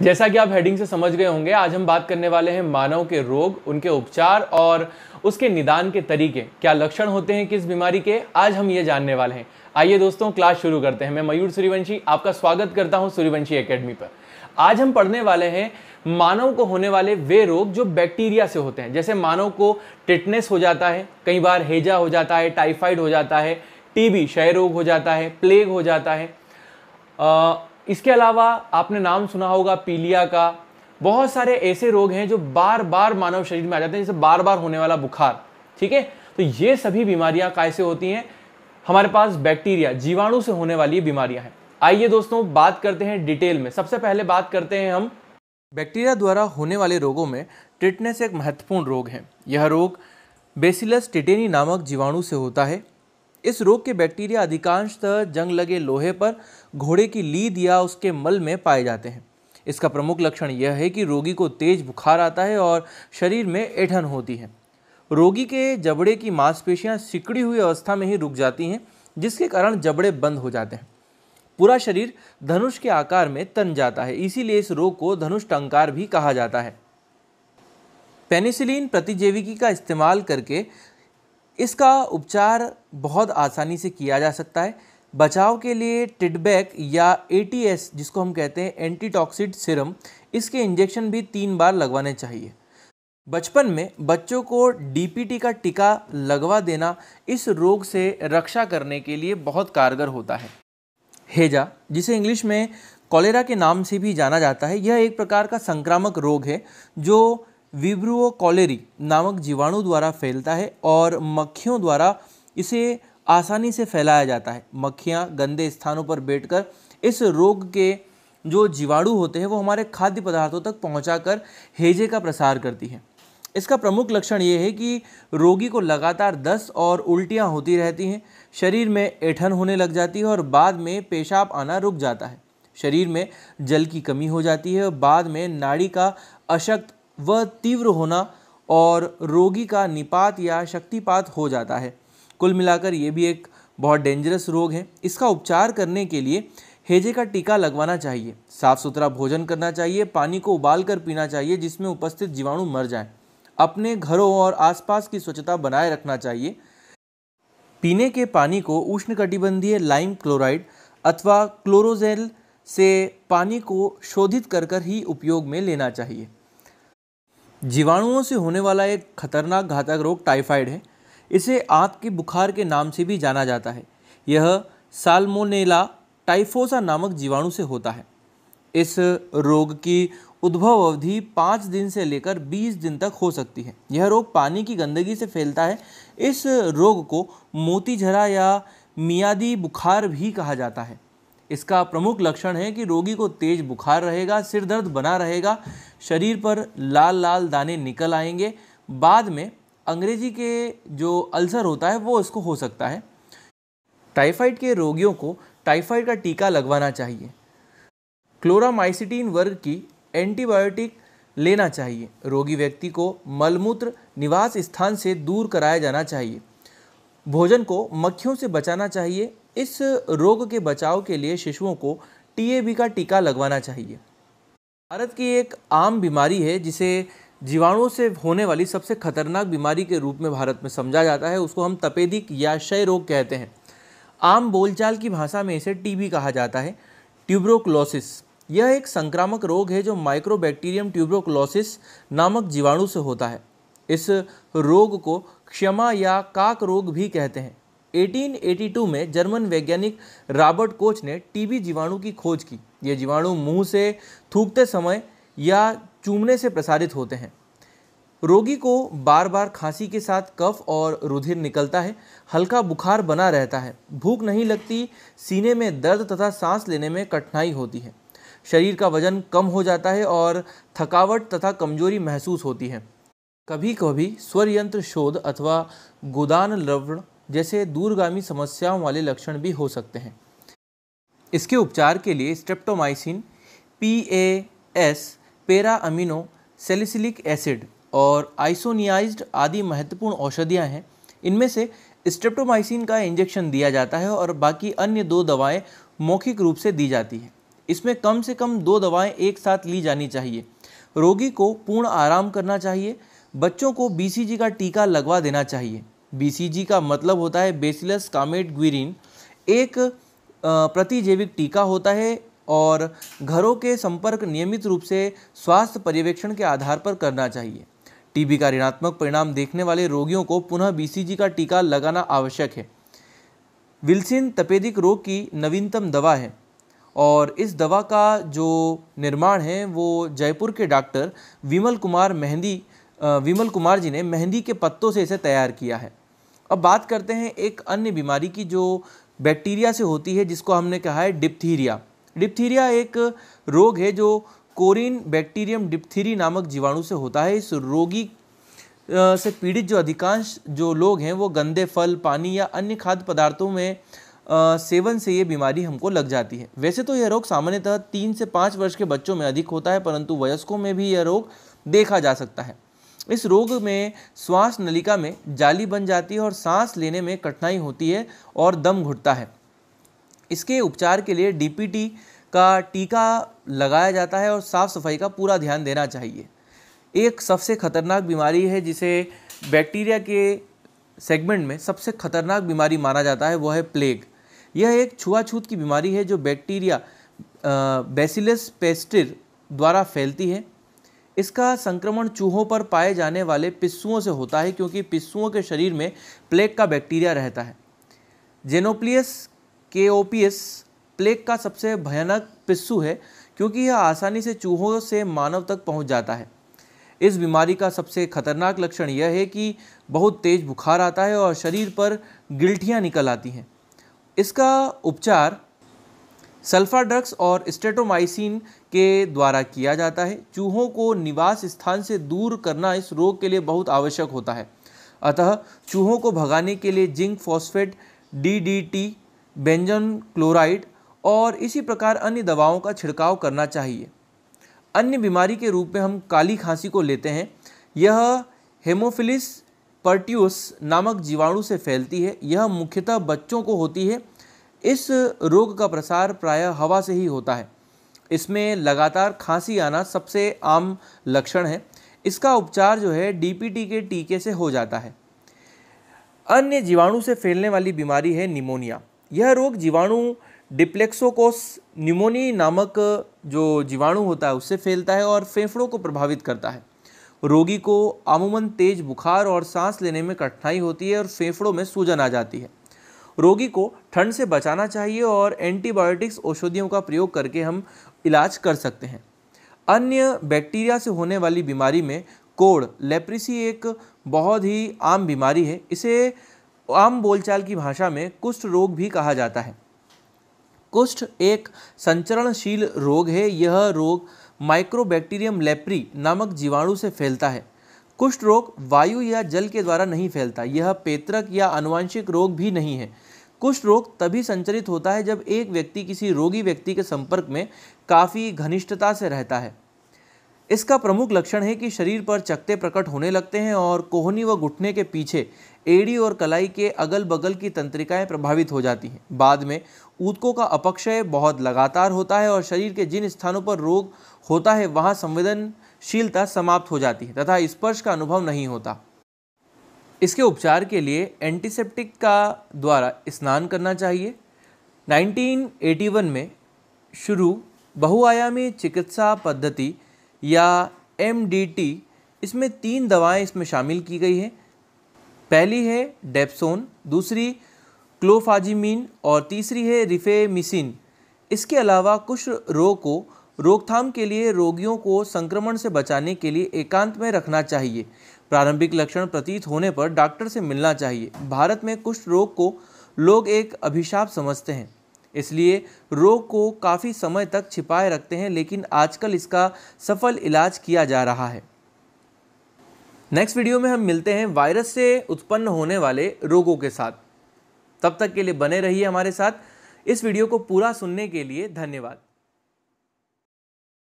जैसा कि आप हेडिंग से समझ गए होंगे, आज हम बात करने वाले हैं मानव के रोग, उनके उपचार और उसके निदान के तरीके। क्या लक्षण होते हैं किस बीमारी के, आज हम ये जानने वाले हैं। आइए दोस्तों, क्लास शुरू करते हैं। मैं मयूर सूर्यवंशी आपका स्वागत करता हूं सूर्यवंशी एकेडमी पर। आज हम पढ़ने वाले हैं मानव को होने वाले वे रोग जो बैक्टीरिया से होते हैं। जैसे मानव को टिटनेस हो जाता है, कई बार हैजा हो जाता है, टाइफाइड हो जाता है, टीबी क्षय रोग हो जाता है, प्लेग हो जाता है। इसके अलावा आपने नाम सुना होगा पीलिया का। बहुत सारे ऐसे रोग हैं जो बार बार मानव शरीर में आ जाते हैं, जैसे बार बार होने वाला बुखार। ठीक है, तो ये सभी बीमारियां कैसे होती हैं? हमारे पास बैक्टीरिया, जीवाणु से होने वाली बीमारियां हैं। आइए दोस्तों, बात करते हैं डिटेल में। सबसे पहले बात करते हैं हम बैक्टीरिया द्वारा होने वाले रोगों में टिटनेस एक महत्वपूर्ण रोग है। यह रोग बेसिलस टिटेनी नामक जीवाणु से होता है। इस रोग के बैक्टीरिया अधिकांशतः जंग लगे लोहे पर, घोड़े की लीद या उसके मल में पाए जाते हैं। इसका प्रमुख लक्षण यह है कि रोगी को तेज बुखार आता है और शरीर में ऐंठन होती है। रोगी के जबड़े की मांसपेशियां सिकुड़ी हुई अवस्था में ही रुक जाती हैं, जिसके कारण जबड़े बंद हो जाते हैं। पूरा शरीर धनुष के आकार में तन जाता है, इसीलिए इस रोग को धनुष टंकार भी कहा जाता है। पेनिसिलिन प्रतिजैविकी का इस्तेमाल करके इसका उपचार बहुत आसानी से किया जा सकता है। बचाव के लिए टिडबैक या एटीएस, जिसको हम कहते हैं एंटीटॉक्सिड सीरम, इसके इंजेक्शन भी 3 बार लगवाने चाहिए। बचपन में बच्चों को डीपीटी का टीका लगवा देना इस रोग से रक्षा करने के लिए बहुत कारगर होता है। हैजा, जिसे इंग्लिश में कॉलेरा के नाम से भी जाना जाता है, यह एक प्रकार का संक्रामक रोग है जो विब्रियो कॉलेरी नामक जीवाणु द्वारा फैलता है और मक्खियों द्वारा इसे आसानी से फैलाया जाता है। मक्खियाँ गंदे स्थानों पर बैठकर इस रोग के जो जीवाणु होते हैं वो हमारे खाद्य पदार्थों तक पहुंचाकर हैजे का प्रसार करती हैं। इसका प्रमुख लक्षण ये है कि रोगी को लगातार दस्त और उल्टियाँ होती रहती हैं, शरीर में ऐंठन होने लग जाती है और बाद में पेशाब आना रुक जाता है। शरीर में जल की कमी हो जाती है और बाद में नाड़ी का अशक्त व तीव्र होना और रोगी का निपात या शक्तिपात हो जाता है। कुल मिलाकर ये भी एक बहुत डेंजरस रोग है। इसका उपचार करने के लिए हैजे का टीका लगवाना चाहिए, साफ सुथरा भोजन करना चाहिए, पानी को उबाल कर पीना चाहिए जिसमें उपस्थित जीवाणु मर जाएं। अपने घरों और आसपास की स्वच्छता बनाए रखना चाहिए। पीने के पानी को उष्णकटिबंधीय लाइम क्लोराइड अथवा क्लोरोजेल से पानी को शोधित कर ही उपयोग में लेना चाहिए। जीवाणुओं से होने वाला एक खतरनाक घातक रोग टाइफाइड है। इसे आंत के बुखार के नाम से भी जाना जाता है। यह साल्मोनेला टाइफोसा नामक जीवाणु से होता है। इस रोग की उद्भव अवधि 5 दिन से लेकर 20 दिन तक हो सकती है। यह रोग पानी की गंदगी से फैलता है। इस रोग को मोतीझरा या मियादी बुखार भी कहा जाता है। इसका प्रमुख लक्षण है कि रोगी को तेज बुखार रहेगा, सिर दर्द बना रहेगा, शरीर पर लाल लाल दाने निकल आएंगे। बाद में अंग्रेजी के जो अल्सर होता है वो इसको हो सकता है। टाइफाइड के रोगियों को टाइफाइड का टीका लगवाना चाहिए। क्लोरामाइसिटीन वर्ग की एंटीबायोटिक लेना चाहिए। रोगी व्यक्ति को मलमूत्र निवास स्थान से दूर कराया जाना चाहिए। भोजन को मक्खियों से बचाना चाहिए। इस रोग के बचाव के लिए शिशुओं को टीएबी का टीका लगवाना चाहिए। भारत की एक आम बीमारी है जिसे जीवाणुओं से होने वाली सबसे खतरनाक बीमारी के रूप में भारत में समझा जाता है। उसको हम तपेदिक या क्षय रोग कहते हैं। आम बोलचाल की भाषा में इसे टीबी कहा जाता है। ट्यूबरोक्लोसिस, यह एक संक्रामक रोग है जो माइक्रोबैक्टीरियम ट्यूबरोक्लोसिस नामक जीवाणु से होता है। इस रोग को क्षमा या काक रोग भी कहते हैं। 1882 में जर्मन वैज्ञानिक रॉबर्ट कोच ने टीबी जीवाणु की खोज की। ये जीवाणु मुंह से थूकते समय या चूमने से प्रसारित होते हैं। रोगी को बार बार खांसी के साथ कफ और रुधिर निकलता है। हल्का बुखार बना रहता है। भूख नहीं लगती। सीने में दर्द तथा सांस लेने में कठिनाई होती है। शरीर का वजन कम हो जाता है और थकावट तथा कमजोरी महसूस होती है। कभी कभी स्वर यंत्र शोध अथवा गोदान लवण जैसे दूरगामी समस्याओं वाले लक्षण भी हो सकते हैं। इसके उपचार के लिए streptomycin, PAS, para amino salicylic acid और आइसोनियाइज्ड आदि महत्वपूर्ण औषधियां हैं। इनमें से स्ट्रेप्टोमाइसिन का इंजेक्शन दिया जाता है और बाकी अन्य 2 दवाएं मौखिक रूप से दी जाती हैं। इसमें कम से कम 2 दवाएं एक साथ ली जानी चाहिए। रोगी को पूर्ण आराम करना चाहिए। बच्चों को BCG का टीका लगवा देना चाहिए। BCG का मतलब होता है बेसिलस कामेट ग्विरिन, एक प्रतिजैविक टीका होता है और घरों के संपर्क नियमित रूप से स्वास्थ्य पर्यवेक्षण के आधार पर करना चाहिए। टीबी का ऋणात्मक परिणाम देखने वाले रोगियों को पुनः BCG का टीका लगाना आवश्यक है। विल्सन तपेदिक रोग की नवीनतम दवा है और इस दवा का जो निर्माण है वो जयपुर के डॉक्टर विमल कुमार जी ने मेहंदी के पत्तों से इसे तैयार किया है। अब बात करते हैं एक अन्य बीमारी की जो बैक्टीरिया से होती है, जिसको हमने कहा है डिप्थीरिया। डिप्थीरिया एक रोग है जो कोरिन बैक्टीरियम डिप्थीरी नामक जीवाणु से होता है। इस रोगी से पीड़ित जो अधिकांश जो लोग हैं वो गंदे फल, पानी या अन्य खाद्य पदार्थों में सेवन से ये बीमारी हमको लग जाती है। वैसे तो यह रोग सामान्यतः 3 से 5 वर्ष के बच्चों में अधिक होता है, परंतु वयस्कों में भी यह रोग देखा जा सकता है। इस रोग में श्वास नलिका में जाली बन जाती है और सांस लेने में कठिनाई होती है और दम घुटता है। इसके उपचार के लिए DPT का टीका लगाया जाता है और साफ सफाई का पूरा ध्यान देना चाहिए। एक सबसे खतरनाक बीमारी है जिसे बैक्टीरिया के सेगमेंट में सबसे खतरनाक बीमारी माना जाता है, वो है प्लेग। यह एक छुआछूत की बीमारी है जो बैक्टीरिया बैसिलस पेस्टिर द्वारा फैलती है। इसका संक्रमण चूहों पर पाए जाने वाले पिस्सुओं से होता है, क्योंकि पिस्सुओं के शरीर में प्लेग का बैक्टीरिया रहता है। जेनोप्लियस केओपियस प्लेग का सबसे भयानक पिस्सू है, क्योंकि यह आसानी से चूहों से मानव तक पहुंच जाता है। इस बीमारी का सबसे खतरनाक लक्षण यह है कि बहुत तेज बुखार आता है और शरीर पर गिल्टियाँ निकल आती हैं। इसका उपचार सल्फा ड्रग्स और स्ट्रेप्टोमाइसिन के द्वारा किया जाता है। चूहों को निवास स्थान से दूर करना इस रोग के लिए बहुत आवश्यक होता है। अतः चूहों को भगाने के लिए जिंक फॉस्फेट, DDT, बेंजन क्लोराइड और इसी प्रकार अन्य दवाओं का छिड़काव करना चाहिए। अन्य बीमारी के रूप में हम काली खांसी को लेते हैं। यह हेमोफिलिस पर्ट्यूस नामक जीवाणु से फैलती है। यह मुख्यतः बच्चों को होती है। इस रोग का प्रसार प्रायः हवा से ही होता है। इसमें लगातार खांसी आना सबसे आम लक्षण है। इसका उपचार जो है DPT के टीके से हो जाता है। अन्य जीवाणु से फैलने वाली बीमारी है निमोनिया। यह रोग जीवाणु डिप्लेक्सोकोस निमोनी नामक जो जीवाणु होता है उससे फैलता है और फेफड़ों को प्रभावित करता है। रोगी को अमूमन तेज बुखार और सांस लेने में कठिनाई होती है और फेफड़ों में सूजन आ जाती है। रोगी को ठंड से बचाना चाहिए और एंटीबायोटिक्स औषधियों का प्रयोग करके हम इलाज कर सकते हैं। अन्य बैक्टीरिया से होने वाली बीमारी में कोढ़ लेप्रेसी एक बहुत ही आम बीमारी है। इसे आम बोलचाल की भाषा में कुष्ठ रोग भी कहा जाता है। कुष्ठ एक संचरणशील रोग है। यह रोग माइक्रोबैक्टीरियम लेप्री नामक जीवाणु से फैलता है। कुष्ठ रोग वायु या जल के द्वारा नहीं फैलता। यह पैतृक या आनुवंशिक रोग भी नहीं है। कुष्ठ रोग तभी संचरित होता है जब एक व्यक्ति किसी रोगी व्यक्ति के संपर्क में काफ़ी घनिष्ठता से रहता है। इसका प्रमुख लक्षण है कि शरीर पर चकत्ते प्रकट होने लगते हैं और कोहनी व घुटने के पीछे एड़ी और कलाई के अगल बगल की तंत्रिकाएं प्रभावित हो जाती हैं। बाद में ऊतकों का अपक्षय बहुत लगातार होता है और शरीर के जिन स्थानों पर रोग होता है वहां संवेदनशीलता समाप्त हो जाती है तथा स्पर्श का अनुभव नहीं होता। इसके उपचार के लिए एंटीसेप्टिक का द्वारा स्नान करना चाहिए। 1981 में शुरू बहुआयामी चिकित्सा पद्धति या MDT, इसमें 3 दवाएं इसमें शामिल की गई हैं। पहली है डेप्सोन, दूसरी क्लोफाजिमीन और तीसरी है रिफेमिसिन। इसके अलावा कुष्ठ रोग को रोकथाम के लिए रोगियों को संक्रमण से बचाने के लिए एकांत में रखना चाहिए। प्रारंभिक लक्षण प्रतीत होने पर डॉक्टर से मिलना चाहिए। भारत में कुष्ठ रोग को लोग एक अभिशाप समझते हैं, इसलिए रोग को काफ़ी समय तक छिपाए रखते हैं, लेकिन आजकल इसका सफल इलाज किया जा रहा है। नेक्स्ट वीडियो में हम मिलते हैं वायरस से उत्पन्न होने वाले रोगों के साथ। तब तक के लिए बने रहिए हमारे साथ। इस वीडियो को पूरा सुनने के लिए धन्यवाद।